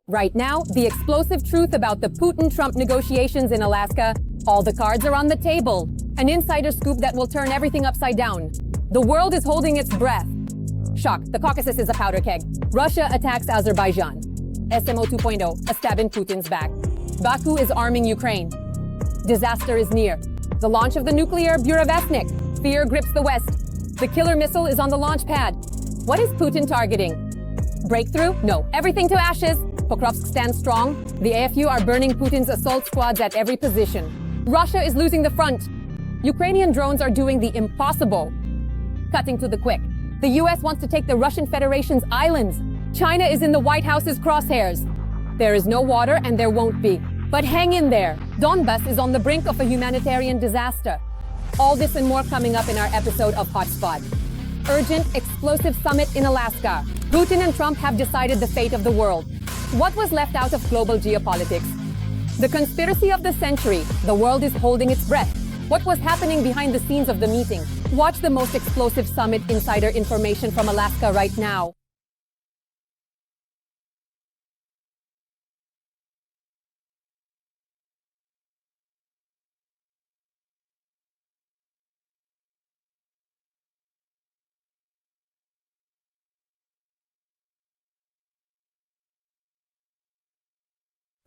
Right now, the explosive truth about the Putin-Trump negotiations in Alaska. All the cards are on the table. An insider scoop that will turn everything upside down. The world is holding its breath. Shock, the Caucasus is a powder keg. Russia attacks Azerbaijan. SMO 2.0, a stab in Putin's back. Baku is arming Ukraine. Disaster is near. The launch of the nuclear burevestnik. Fear grips the West. The killer missile is on the launch pad. What is Putin targeting? Breakthrough? No. Everything to ashes. Pokrovsk stands strong. The AFU are burning Putin's assault squads at every position. Russia is losing the front. Ukrainian drones are doing the impossible. Cutting to the quick. The US wants to take the Russian Federation's islands. China is in the White House's crosshairs. There is no water and there won't be. But hang in there. Donbas is on the brink of a humanitarian disaster. All this and more coming up in our episode of Hotspot. Urgent, explosive summit in Alaska. Putin and Trump have decided the fate of the world. What was left out of global geopolitics? The conspiracy of the century. The world is holding its breath. What was happening behind the scenes of the meeting? Watch the most explosive summit insider information from Alaska right now.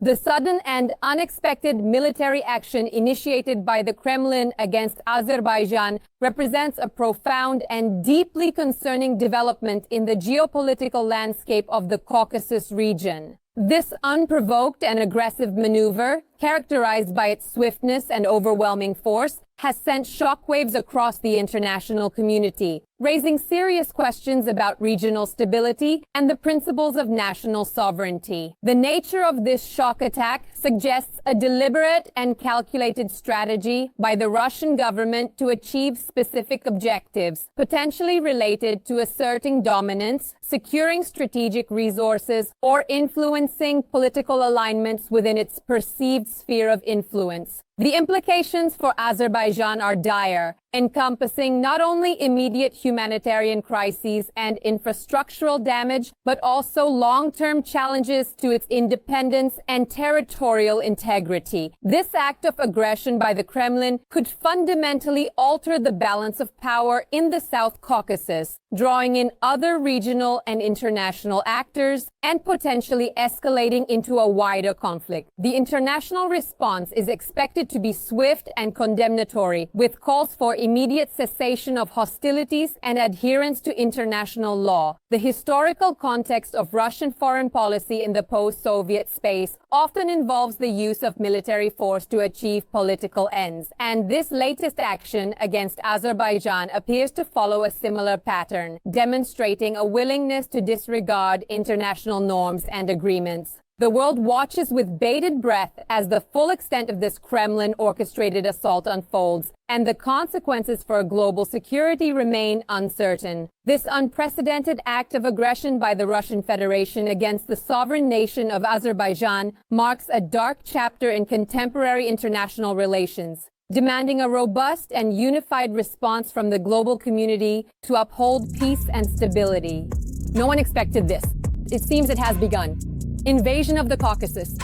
The sudden and unexpected military action initiated by the Kremlin against Azerbaijan represents a profound and deeply concerning development in the geopolitical landscape of the Caucasus region. This unprovoked and aggressive maneuver, characterized by its swiftness and overwhelming force, has sent shockwaves across the international community, raising serious questions about regional stability and the principles of national sovereignty. The nature of this shock attack suggests a deliberate and calculated strategy by the Russian government to achieve specific objectives, potentially related to asserting dominance, securing strategic resources, or influencing political alignments within its perceived sphere of influence. The implications for Azerbaijan are dire, encompassing not only immediate humanitarian crises and infrastructural damage, but also long-term challenges to its independence and territorial integrity. This act of aggression by the Kremlin could fundamentally alter the balance of power in the South Caucasus, drawing in other regional and international actors and potentially escalating into a wider conflict. The international response is expected to be swift and condemnatory, with calls for immediate cessation of hostilities and adherence to international law. The historical context of Russian foreign policy in the post-Soviet space often involves the use of military force to achieve political ends, and this latest action against Azerbaijan appears to follow a similar pattern, demonstrating a willingness to disregard international norms and agreements. The world watches with bated breath as the full extent of this Kremlin-orchestrated assault unfolds, and the consequences for global security remain uncertain. This unprecedented act of aggression by the Russian Federation against the sovereign nation of Azerbaijan marks a dark chapter in contemporary international relations, demanding a robust and unified response from the global community to uphold peace and stability. No one expected this. It seems it has begun. Invasion of the Caucasus.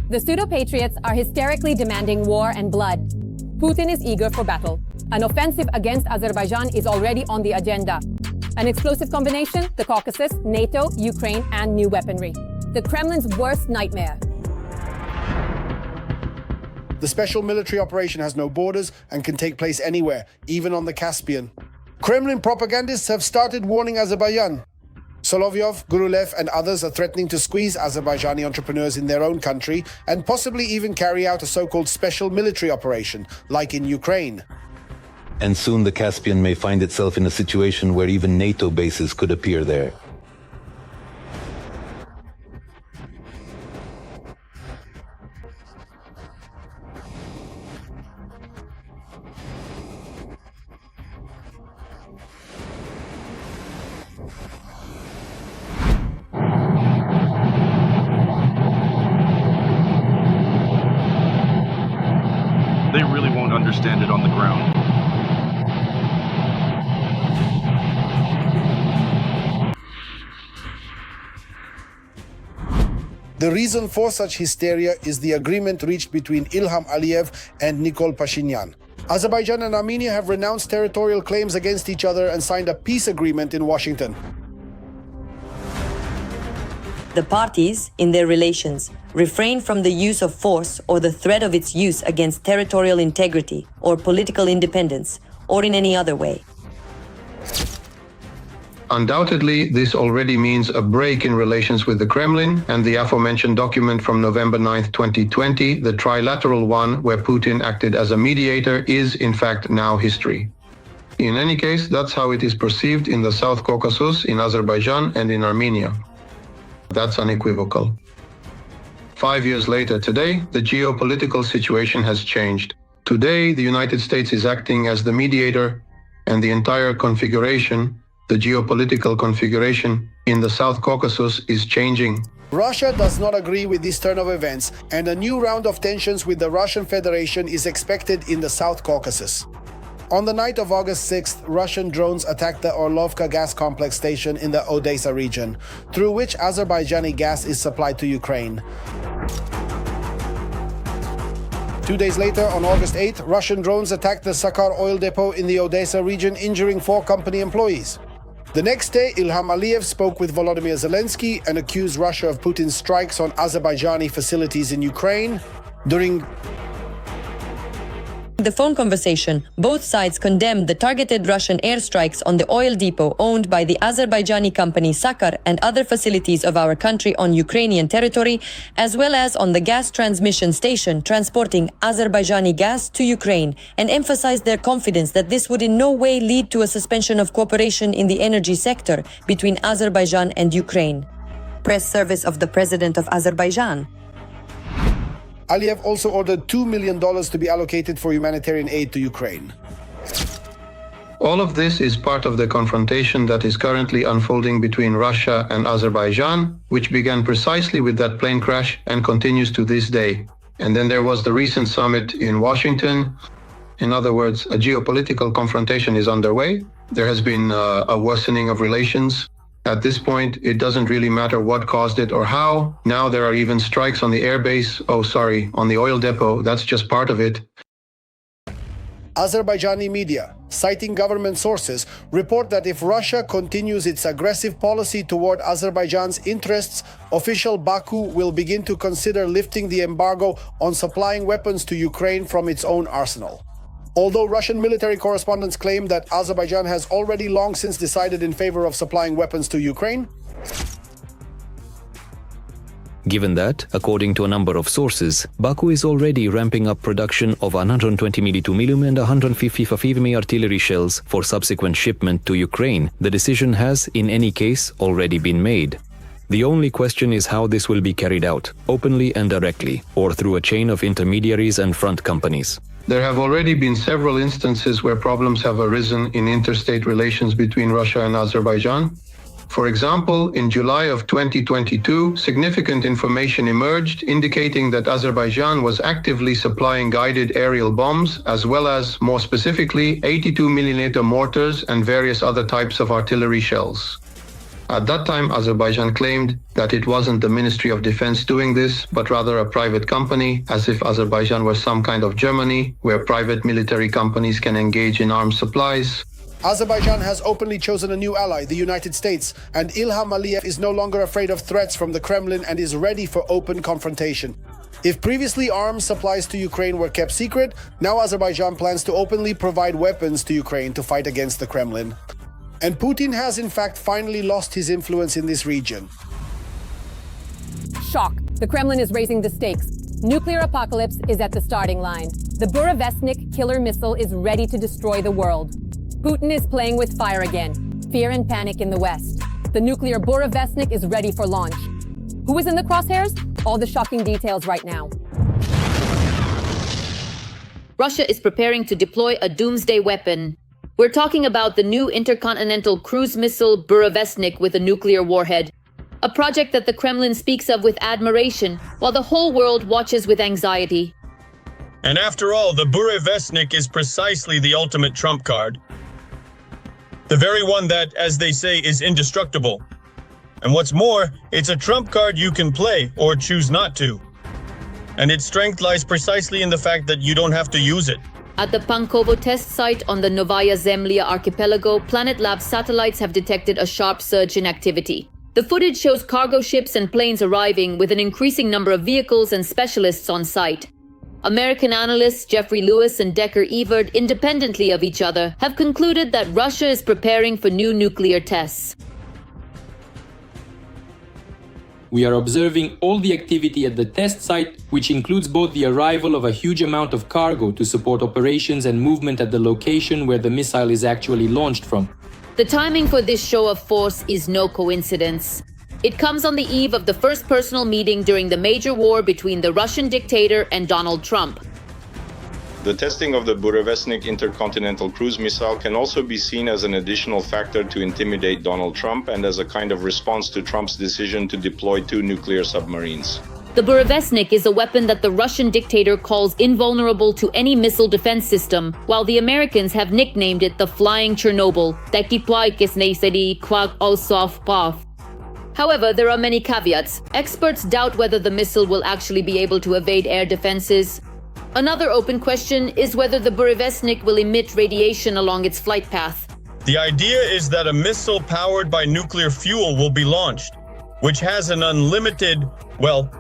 The pseudo-patriots are hysterically demanding war and blood. Putin is eager for battle. An offensive against Azerbaijan is already on the agenda. An explosive combination, the Caucasus, NATO, Ukraine, and new weaponry. The Kremlin's worst nightmare. The special military operation has no borders and can take place anywhere, even on the Caspian. Kremlin propagandists have started warning Azerbaijan. Solovyov, Gurulev, and others are threatening to squeeze Azerbaijani entrepreneurs in their own country and possibly even carry out a so-called special military operation, like in Ukraine. And soon the Caspian may find itself in a situation where even NATO bases could appear there. They really won't understand it on the ground. The reason for such hysteria is the agreement reached between Ilham Aliyev and Nikol Pashinyan. Azerbaijan and Armenia have renounced territorial claims against each other and signed a peace agreement in Washington. The parties, in their relations, refrain from the use of force or the threat of its use against territorial integrity or political independence, or in any other way. Undoubtedly, this already means a break in relations with the Kremlin, and the aforementioned document from November 9, 2020, the trilateral one where Putin acted as a mediator, is in fact now history. In any case, that's how it is perceived in the South Caucasus, in Azerbaijan, and in Armenia. That's unequivocal. 5 years later today, the geopolitical situation has changed. Today, the United States is acting as the mediator, and the entire configuration, the geopolitical configuration in the South Caucasus, is changing. Russia does not agree with this turn of events, and a new round of tensions with the Russian Federation is expected in the South Caucasus. On the night of August 6th, Russian drones attacked the Orlovka gas complex station in the Odessa region, through which Azerbaijani gas is supplied to Ukraine. 2 days later, on August 8th, Russian drones attacked the Sakar oil depot in the Odessa region, injuring 4 company employees. The next day, Ilham Aliyev spoke with Volodymyr Zelenskyy and accused Russia of Putin's strikes on Azerbaijani facilities in Ukraine. During the phone conversation, both sides condemned the targeted Russian airstrikes on the oil depot owned by the Azerbaijani company Sakar and other facilities of our country on Ukrainian territory, as well as on the gas transmission station transporting Azerbaijani gas to Ukraine, and emphasized their confidence that this would in no way lead to a suspension of cooperation in the energy sector between Azerbaijan and Ukraine. Press service of the President of Azerbaijan. Aliyev also ordered $2 million to be allocated for humanitarian aid to Ukraine. All of this is part of the confrontation that is currently unfolding between Russia and Azerbaijan, which began precisely with that plane crash and continues to this day. And then there was the recent summit in Washington. In other words, a geopolitical confrontation is underway. There has been a worsening of relations. At this point, it doesn't really matter what caused it or how. Now there are even strikes on the airbase, on the oil depot. That's just part of it. Azerbaijani media, citing government sources, report that if Russia continues its aggressive policy toward Azerbaijan's interests, official Baku will begin to consider lifting the embargo on supplying weapons to Ukraine from its own arsenal. Although Russian military correspondents claim that Azerbaijan has already long since decided in favor of supplying weapons to Ukraine. Given that, according to a number of sources, Baku is already ramping up production of 120 mm and 150 mm artillery shells for subsequent shipment to Ukraine, the decision has, in any case, already been made. The only question is how this will be carried out, openly and directly, or through a chain of intermediaries and front companies. There have already been several instances where problems have arisen in interstate relations between Russia and Azerbaijan. For example, in July of 2022, significant information emerged indicating that Azerbaijan was actively supplying guided aerial bombs, as well as, more specifically, 82 mm mortars and various other types of artillery shells. At that time, Azerbaijan claimed that it wasn't the Ministry of Defense doing this, but rather a private company, as if Azerbaijan were some kind of Germany, where private military companies can engage in arms supplies. Azerbaijan has openly chosen a new ally, the United States, and Ilham Aliyev is no longer afraid of threats from the Kremlin and is ready for open confrontation. If previously arms supplies to Ukraine were kept secret, now Azerbaijan plans to openly provide weapons to Ukraine to fight against the Kremlin. And Putin has in fact finally lost his influence in this region. Shock. The Kremlin is raising the stakes. Nuclear apocalypse is at the starting line. The burevestnik killer missile is ready to destroy the world. Putin is playing with fire again. Fear and panic in the West. The nuclear burevestnik is ready for launch. Who is in the crosshairs? All the shocking details right now. Russia is preparing to deploy a doomsday weapon. We're talking about the new intercontinental cruise missile burevestnik with a nuclear warhead. A project that the Kremlin speaks of with admiration, while the whole world watches with anxiety. And after all, the burevestnik is precisely the ultimate trump card. The very one that, as they say, is indestructible. And what's more, it's a trump card you can play or choose not to. And its strength lies precisely in the fact that you don't have to use it. At the Pankovo test site on the Novaya Zemlya archipelago, Planet Labs satellites have detected a sharp surge in activity. The footage shows cargo ships and planes arriving with an increasing number of vehicles and specialists on site. American analysts Jeffrey Lewis and Decker Evert, independently of each other, have concluded that Russia is preparing for new nuclear tests. We are observing all the activity at the test site, which includes both the arrival of a huge amount of cargo to support operations and movement at the location where the missile is actually launched from. The timing for this show of force is no coincidence. It comes on the eve of the first personal meeting during the major war between the Russian dictator and Donald Trump. The testing of the burevestnik intercontinental cruise missile can also be seen as an additional factor to intimidate Donald Trump and as a kind of response to Trump's decision to deploy 2 nuclear submarines. The burevestnik is a weapon that the Russian dictator calls invulnerable to any missile defense system, while the Americans have nicknamed it the Flying Chernobyl. However, there are many caveats. Experts doubt whether the missile will actually be able to evade air defenses. Another open question is whether the burevestnik will emit radiation along its flight path. The idea is that a missile powered by nuclear fuel will be launched, which has an unlimited, well,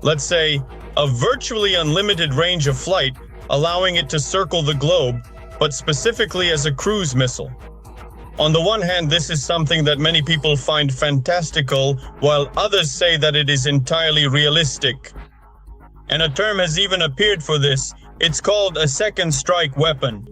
let's say, a virtually unlimited range of flight, allowing it to circle the globe, but specifically as a cruise missile. On the one hand, this is something that many people find fantastical, while others say that it is entirely realistic. And a term has even appeared for this. It's called a second strike weapon.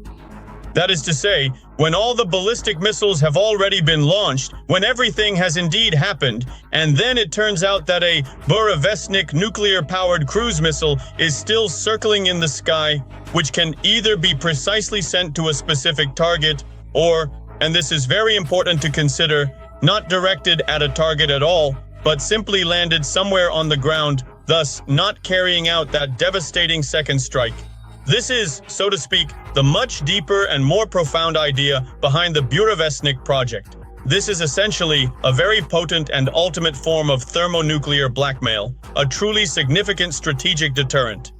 That is to say, when all the ballistic missiles have already been launched, when everything has indeed happened, and then it turns out that a burevestnik nuclear-powered cruise missile is still circling in the sky, which can either be precisely sent to a specific target, or, and this is very important to consider, not directed at a target at all, but simply landed somewhere on the ground, thus not carrying out that devastating second strike. This is, so to speak, the much deeper and more profound idea behind the burevestnik project. This is essentially a very potent and ultimate form of thermonuclear blackmail, a truly significant strategic deterrent.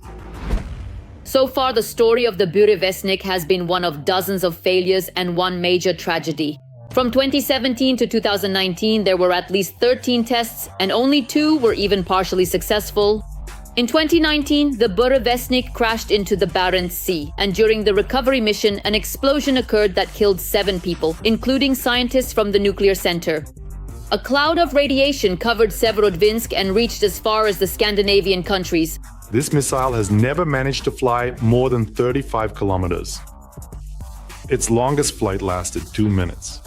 So far, the story of the burevestnik has been one of dozens of failures and one major tragedy. From 2017 to 2019, there were at least 13 tests, and only 2 were even partially successful. In 2019, the burevestnik crashed into the Barents Sea, and during the recovery mission, an explosion occurred that killed 7 people, including scientists from the nuclear center. A cloud of radiation covered Severodvinsk and reached as far as the Scandinavian countries. This missile has never managed to fly more than 35 kilometers. Its longest flight lasted 2 minutes.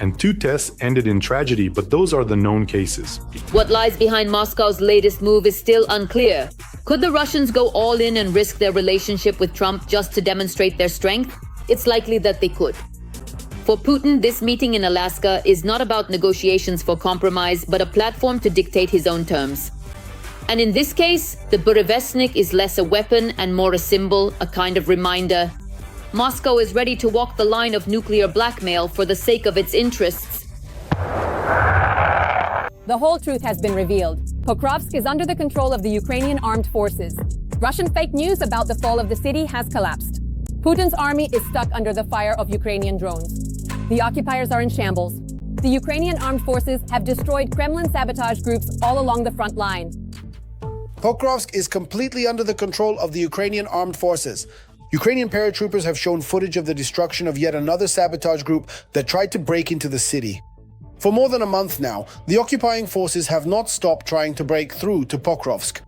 And 2 tests ended in tragedy, but those are the known cases. What lies behind Moscow's latest move is still unclear. Could the Russians go all in and risk their relationship with Trump just to demonstrate their strength? It's likely that they could. For Putin, this meeting in Alaska is not about negotiations for compromise, but a platform to dictate his own terms. And in this case, the burevestnik is less a weapon and more a symbol, a kind of reminder. Moscow is ready to walk the line of nuclear blackmail for the sake of its interests. The whole truth has been revealed. Pokrovsk is under the control of the Ukrainian armed forces. Russian fake news about the fall of the city has collapsed. Putin's army is stuck under the fire of Ukrainian drones. The occupiers are in shambles. The Ukrainian armed forces have destroyed Kremlin sabotage groups all along the front line. Pokrovsk is completely under the control of the Ukrainian armed forces. Ukrainian paratroopers have shown footage of the destruction of yet another sabotage group that tried to break into the city. For more than a month now, the occupying forces have not stopped trying to break through to Pokrovsk.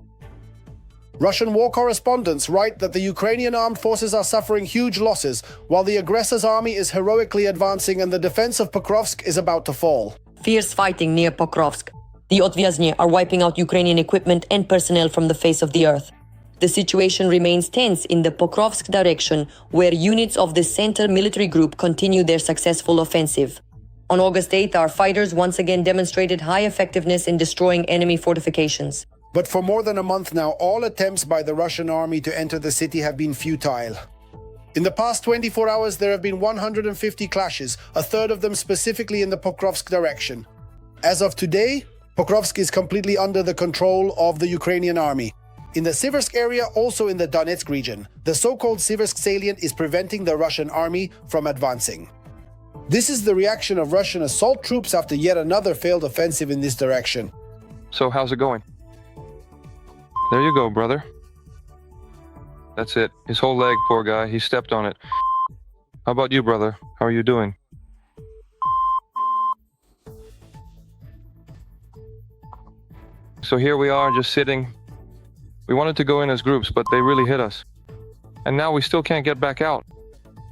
Russian war correspondents write that the Ukrainian armed forces are suffering huge losses, while the aggressor's army is heroically advancing and the defense of Pokrovsk is about to fall. Fierce fighting near Pokrovsk. The Odvyazhny are wiping out Ukrainian equipment and personnel from the face of the earth. The situation remains tense in the Pokrovsk direction, where units of the Center military group continue their successful offensive. On August 8th, our fighters once again demonstrated high effectiveness in destroying enemy fortifications. But for more than a month now, all attempts by the Russian army to enter the city have been futile. In the past 24 hours, there have been 150 clashes, a third of them specifically in the Pokrovsk direction. As of today, Pokrovsk is completely under the control of the Ukrainian army. In the Siversk area, also in the Donetsk region, the so-called Siversk salient is preventing the Russian army from advancing. This is the reaction of Russian assault troops after yet another failed offensive in this direction. So how's it going? There you go, brother. That's it. His whole leg, poor guy. He stepped on it. How about you, brother? How are you doing? So here we are, just sitting. We wanted to go in as groups, but they really hit us. And now we still can't get back out.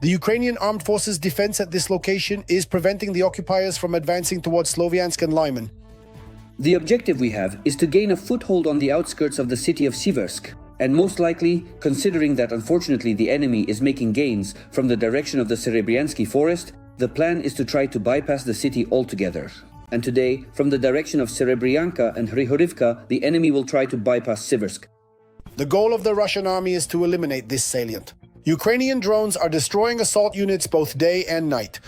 The Ukrainian Armed Forces defense at this location is preventing the occupiers from advancing towards Sloviansk and Lyman. The objective we have is to gain a foothold on the outskirts of the city of Siversk, and most likely, considering that unfortunately the enemy is making gains from the direction of the Serebryansky forest, the plan is to try to bypass the city altogether. And today, from the direction of Serebryanka and Hrihorivka, the enemy will try to bypass Siversk. The goal of the Russian army is to eliminate this salient. Ukrainian drones are destroying assault units both day and night.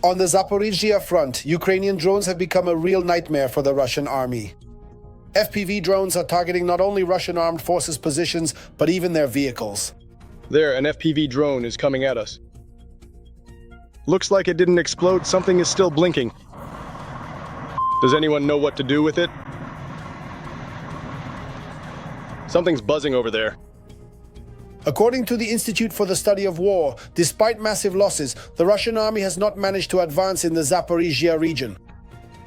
On the Zaporizhzhia front, Ukrainian drones have become a real nightmare for the Russian army. FPV drones are targeting not only Russian armed forces positions, but even their vehicles. There, an FPV drone is coming at us. Looks like it didn't explode, something is still blinking. Does anyone know what to do with it? Something's buzzing over there. According to the Institute for the Study of War, despite massive losses, the Russian army has not managed to advance in the Zaporizhzhia region.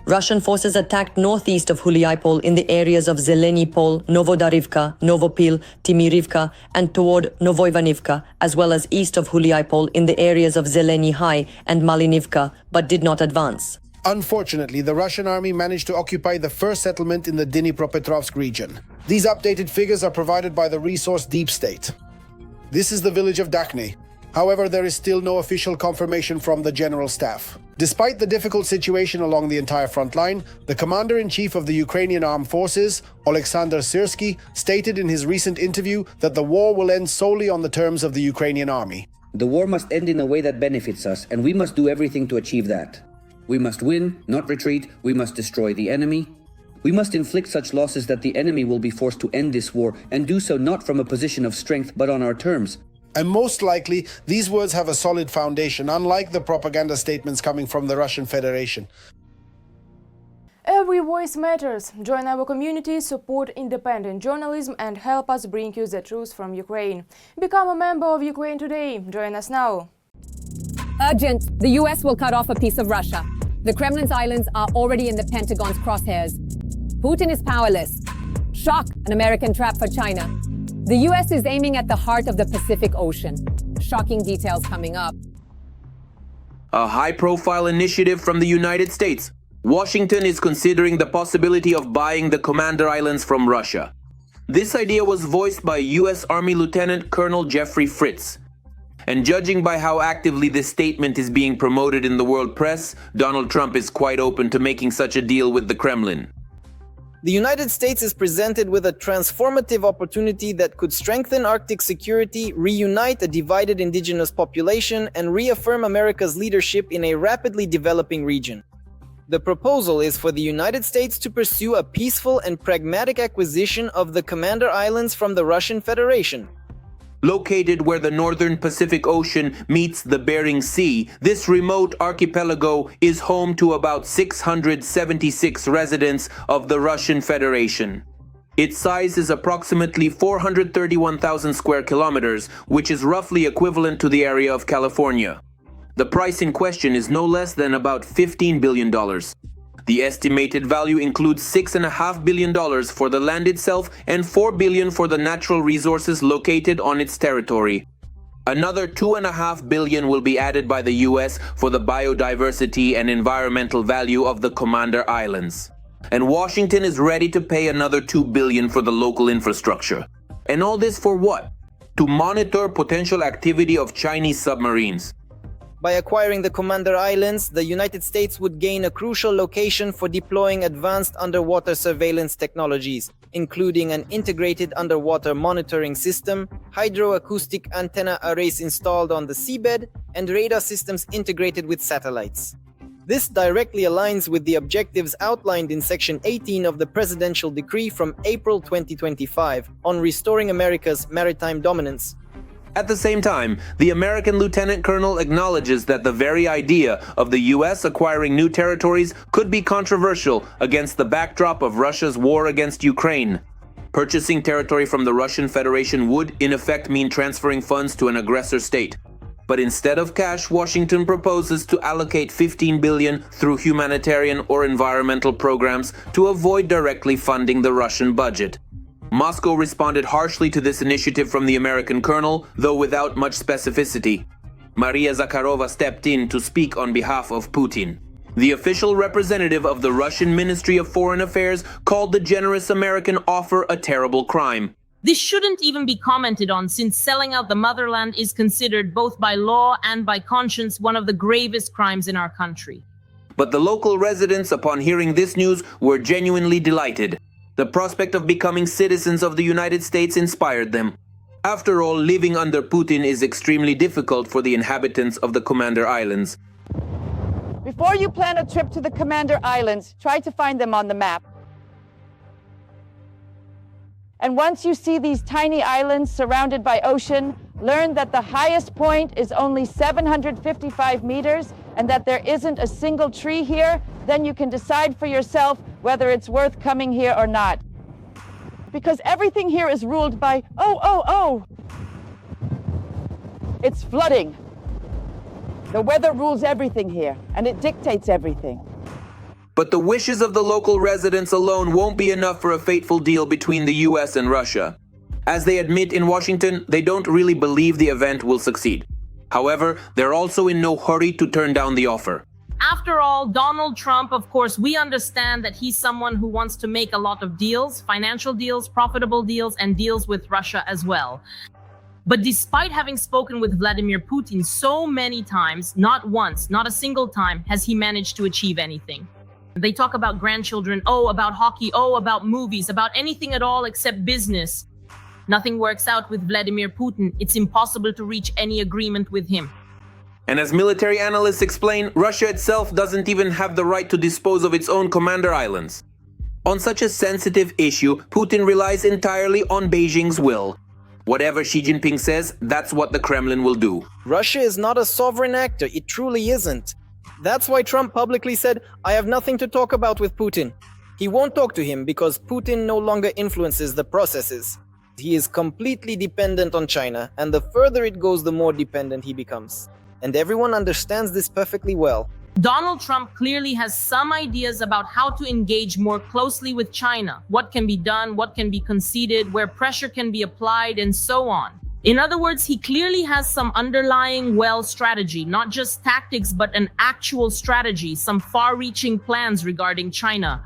Russian forces attacked northeast of Huliaipol in the areas of Zelenipol, Novodarivka, Novopil, Timirivka, and toward Novoivanivka, as well as east of Huliaipol in the areas of Zeleny High and Malinivka, but did not advance. Unfortunately, the Russian army managed to occupy the first settlement in the Dnipropetrovsk region. These updated figures are provided by the resource Deep State. This is the village of Dakhny. However, there is still no official confirmation from the General Staff. Despite the difficult situation along the entire front line, the Commander-in-Chief of the Ukrainian Armed Forces, Oleksandr Syrsky, stated in his recent interview that the war will end solely on the terms of the Ukrainian army. The war must end in a way that benefits us, and we must do everything to achieve that. We must win, not retreat. We must destroy the enemy. We must inflict such losses that the enemy will be forced to end this war, and do so not from a position of strength, but on our terms. And most likely, these words have a solid foundation, unlike the propaganda statements coming from the Russian Federation. Every voice matters. Join our community, support independent journalism, and help us bring you the truth from Ukraine. Become a member of Ukraine Today. Join us now. Urgent. The US will cut off a piece of Russia. The Kremlin's islands are already in the Pentagon's crosshairs. Putin is powerless. Shock, an American trap for China. The US is aiming at the heart of the Pacific Ocean. Shocking details coming up. A high-profile initiative from the United States. Washington is considering the possibility of buying the Commander Islands from Russia. This idea was voiced by U.S. Army Lieutenant Colonel Jeffrey Fritz. And judging by how actively this statement is being promoted in the world press, Donald Trump is quite open to making such a deal with the Kremlin. The United States is presented with a transformative opportunity that could strengthen Arctic security, reunite a divided indigenous population, and reaffirm America's leadership in a rapidly developing region. The proposal is for the United States to pursue a peaceful and pragmatic acquisition of the Commander Islands from the Russian Federation. Located where the northern Pacific Ocean meets the Bering Sea, this remote archipelago is home to about 676 residents of the Russian Federation. Its size is approximately 431,000 square kilometers, which is roughly equivalent to the area of California. The price in question is no less than about $15 billion. The estimated value includes $6.5 billion for the land itself and $4 billion for the natural resources located on its territory. Another $2.5 billion will be added by the US for the biodiversity and environmental value of the Commander Islands. And Washington is ready to pay another $2 billion for the local infrastructure. And all this for what? To monitor potential activity of Chinese submarines. By acquiring the Commander Islands, the United States would gain a crucial location for deploying advanced underwater surveillance technologies, including an integrated underwater monitoring system, hydroacoustic antenna arrays installed on the seabed, and radar systems integrated with satellites. This directly aligns with the objectives outlined in Section 18 of the Presidential Decree from April 2025 on restoring America's maritime dominance. At the same time, the American lieutenant colonel acknowledges that the very idea of the US acquiring new territories could be controversial against the backdrop of Russia's war against Ukraine. Purchasing territory from the Russian Federation would, in effect, mean transferring funds to an aggressor state. But instead of cash, Washington proposes to allocate $15 billion through humanitarian or environmental programs to avoid directly funding the Russian budget. Moscow responded harshly to this initiative from the American colonel, though without much specificity. Maria Zakharova stepped in to speak on behalf of Putin. The official representative of the Russian Ministry of Foreign Affairs called the generous American offer a terrible crime. This shouldn't even be commented on, since selling out the motherland is considered both by law and by conscience one of the gravest crimes in our country. But the local residents, upon hearing this news, were genuinely delighted. The prospect of becoming citizens of the United States inspired them. After all, living under Putin is extremely difficult for the inhabitants of the Commander Islands. Before you plan a trip to the Commander Islands, try to find them on the map. And once you see these tiny islands surrounded by ocean, learn that the highest point is only 755 meters and that there isn't a single tree here. Then you can decide for yourself whether it's worth coming here or not. Because everything here is ruled by, oh. It's flooding. The weather rules everything here, and it dictates everything. But the wishes of the local residents alone won't be enough for a fateful deal between the US and Russia. As they admit in Washington, they don't really believe the event will succeed. However, they're also in no hurry to turn down the offer. After all, Donald Trump, of course, we understand that he's someone who wants to make a lot of deals, financial deals, profitable deals, and deals with Russia as well. But despite having spoken with Vladimir Putin so many times, not once, not a single time, has he managed to achieve anything. They talk about grandchildren, about hockey, about movies, about anything at all except business. Nothing works out with Vladimir Putin. It's impossible to reach any agreement with him. And as military analysts explain, Russia itself doesn't even have the right to dispose of its own Commander Islands. On such a sensitive issue, Putin relies entirely on Beijing's will. Whatever Xi Jinping says, that's what the Kremlin will do. Russia is not a sovereign actor. It truly isn't. That's why Trump publicly said, I have nothing to talk about with Putin. He won't talk to him because Putin no longer influences the processes. He is completely dependent on China, and the further it goes, the more dependent he becomes. And everyone understands this perfectly well. Donald Trump clearly has some ideas about how to engage more closely with China, what can be done, what can be conceded, where pressure can be applied, and so on. In other words, he clearly has some underlying, strategy, not just tactics, but an actual strategy, some far-reaching plans regarding China.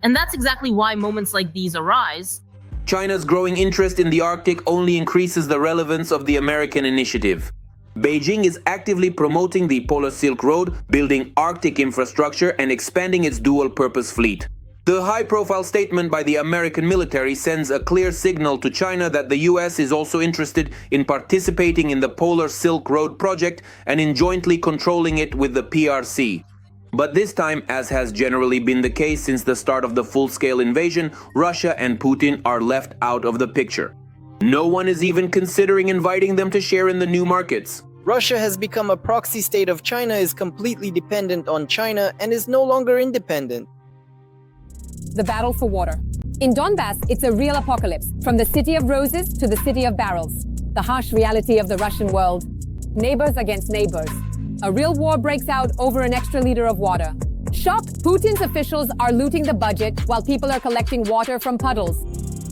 And that's exactly why moments like these arise. China's growing interest in the Arctic only increases the relevance of the American initiative. Beijing is actively promoting the Polar Silk Road, building Arctic infrastructure, and expanding its dual-purpose fleet. The high-profile statement by the American military sends a clear signal to China that the US is also interested in participating in the Polar Silk Road project and in jointly controlling it with the PRC. But this time, as has generally been the case since the start of the full-scale invasion, Russia and Putin are left out of the picture. No one is even considering inviting them to share in the new markets. Russia has become a proxy state of China, is completely dependent on China, and is no longer independent. The battle for water. In Donbas, it's a real apocalypse, from the city of roses to the city of barrels. The harsh reality of the Russian world. Neighbors against neighbors. A real war breaks out over an extra liter of water. Shocked, Putin's officials are looting the budget while people are collecting water from puddles.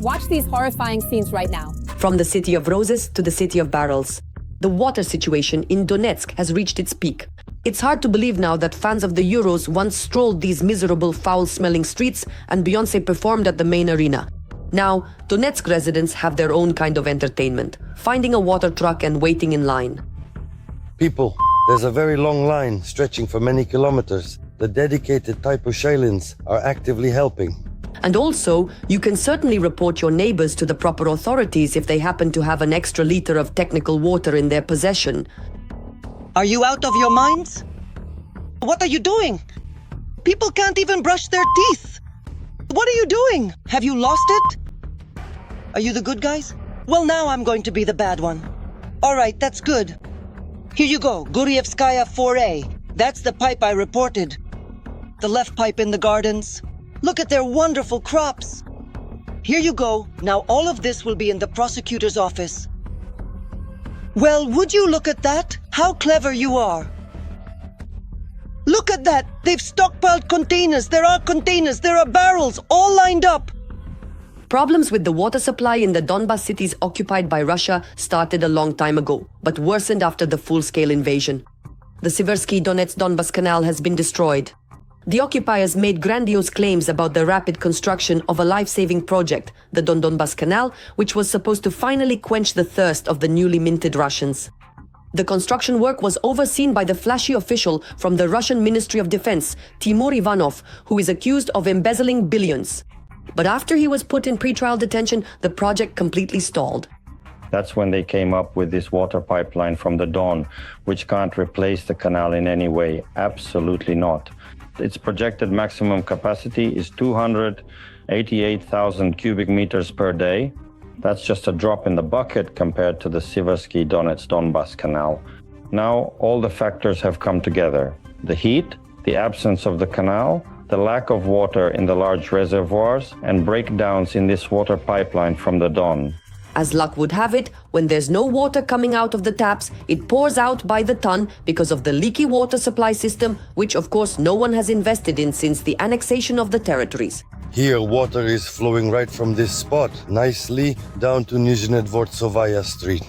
Watch these horrifying scenes right now. From the city of roses to the city of barrels. The water situation in Donetsk has reached its peak. It's hard to believe now that fans of the Euros once strolled these miserable, foul-smelling streets and Beyoncé performed at the main arena. Now, Donetsk residents have their own kind of entertainment, finding a water truck and waiting in line. People, there's a very long line stretching for many kilometers. The dedicated Taipushalins are actively helping. And also, you can certainly report your neighbors to the proper authorities if they happen to have an extra liter of technical water in their possession. Are you out of your minds? What are you doing? People can't even brush their teeth. What are you doing? Have you lost it? Are you the good guys? Well, now I'm going to be the bad one. All right, that's good. Here you go, Gurievskaya 4A. That's the pipe I reported. The left pipe in the gardens. Look at their wonderful crops. Here you go. Now all of this will be in the prosecutor's office. Well, would you look at that? How clever you are. Look at that! They've stockpiled containers! There are containers! There are barrels! All lined up! Problems with the water supply in the Donbas cities occupied by Russia started a long time ago, but worsened after the full-scale invasion. The Siversky Donetsk-Donbas Canal has been destroyed. The occupiers made grandiose claims about the rapid construction of a life-saving project, the Donbas Canal, which was supposed to finally quench the thirst of the newly minted Russians. The construction work was overseen by the flashy official from the Russian Ministry of Defense, Timur Ivanov, who is accused of embezzling billions. But after he was put in pretrial detention, the project completely stalled. That's when they came up with this water pipeline from the Don, which can't replace the canal in any way. Absolutely not. Its projected maximum capacity is 288,000 cubic meters per day. That's just a drop in the bucket compared to the Siversky Donetsk-Donbas Canal. Now all the factors have come together. The heat, the absence of the canal, the lack of water in the large reservoirs, and breakdowns in this water pipeline from the Don. As luck would have it, when there's no water coming out of the taps, it pours out by the ton because of the leaky water supply system, which of course no one has invested in since the annexation of the territories. Here, water is flowing right from this spot, nicely down to Nizhne Dvortsovaya Street.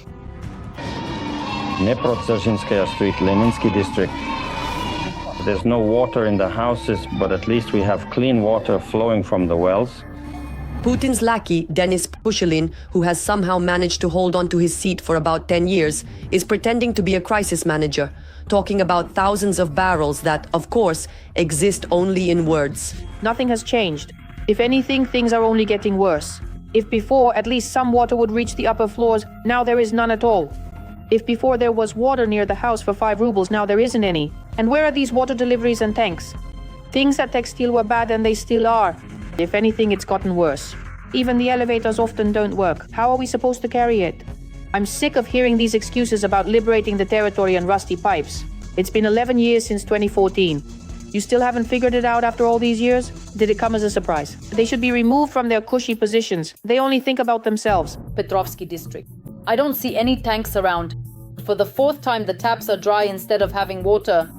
Dnepro-Dzerzhinskaya Street, Leninsky District. There's no water in the houses, but at least we have clean water flowing from the wells. Putin's lackey, Denis Pushilin, who has somehow managed to hold on to his seat for about 10 years, is pretending to be a crisis manager, talking about thousands of barrels that, of course, exist only in words. Nothing has changed. If anything, things are only getting worse. If before at least some water would reach the upper floors, now there is none at all. If before there was water near the house for 5 rubles, now there isn't any. And where are these water deliveries and tanks? Things at Textile were bad and they still are. If anything, it's gotten worse. Even the elevators often don't work. How are we supposed to carry it? I'm sick of hearing these excuses about liberating the territory and rusty pipes. It's been 11 years since 2014. You still haven't figured it out after all these years? Did it come as a surprise? They should be removed from their cushy positions. They only think about themselves. Petrovsky district. I don't see any tanks around. For the 4th time, the taps are dry instead of having water.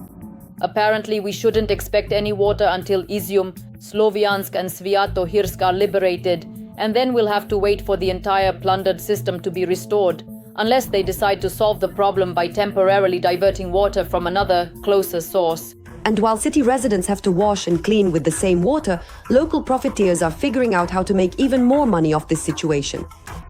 Apparently, we shouldn't expect any water until Izium, Sloviansk and Sviatohirsk are liberated, and then we'll have to wait for the entire plundered system to be restored, unless they decide to solve the problem by temporarily diverting water from another, closer source. And while city residents have to wash and clean with the same water, local profiteers are figuring out how to make even more money off this situation.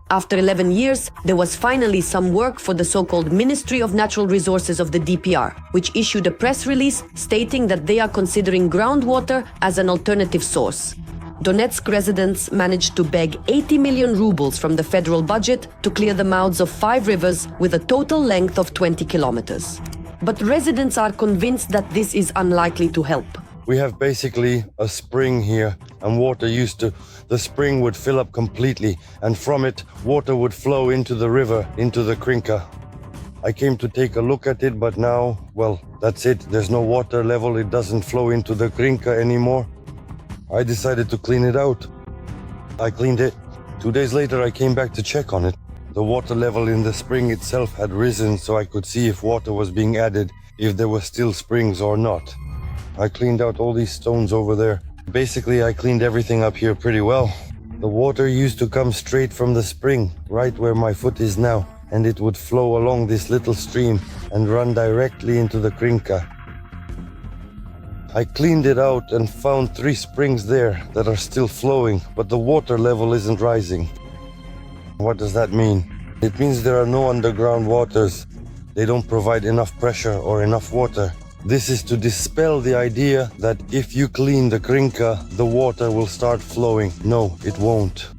After 11 years, there was finally some work for the so-called Ministry of Natural Resources of the DPR, which issued a press release stating that they are considering groundwater as an alternative source. Donetsk residents managed to beg 80 million rubles from the federal budget to clear the mouths of 5 rivers with a total length of 20 kilometers. But residents are convinced that this is unlikely to help. We have basically a spring here, and the spring would fill up completely, and from it, water would flow into the river, into the Krinka. I came to take a look at it, but now, well, that's it. There's no water level, it doesn't flow into the Krinka anymore. I decided to clean it out. I cleaned it. 2 days later, I came back to check on it. The water level in the spring itself had risen, so I could see if water was being added, if there were still springs or not. I cleaned out all these stones over there. Basically, I cleaned everything up here pretty well. The water used to come straight from the spring, right where my foot is now, and it would flow along this little stream and run directly into the Krinka. I cleaned it out and found 3 springs there that are still flowing, but the water level isn't rising. What does that mean? It means there are no underground waters. They don't provide enough pressure or enough water. This is to dispel the idea that if you clean the Krinka, the water will start flowing. No, it won't.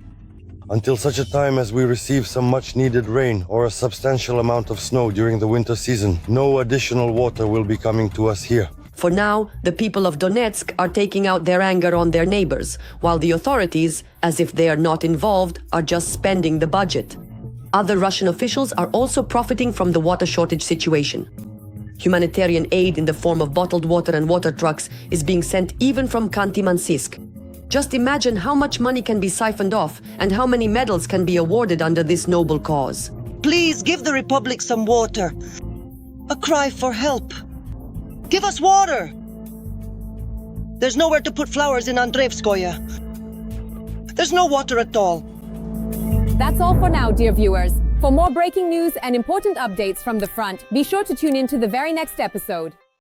Until such a time as we receive some much needed rain or a substantial amount of snow during the winter season, no additional water will be coming to us here. For now, the people of Donetsk are taking out their anger on their neighbors, while the authorities, as if they are not involved, are just spending the budget. Other Russian officials are also profiting from the water shortage situation. Humanitarian aid in the form of bottled water and water trucks is being sent even from Khanty-Mansisk. Just imagine how much money can be siphoned off and how many medals can be awarded under this noble cause. Please give the Republic some water. A cry for help. Give us water! There's nowhere to put flowers in Andreevskoye. There's no water at all. That's all for now, dear viewers. For more breaking news and important updates from the front, be sure to tune in to the very next episode.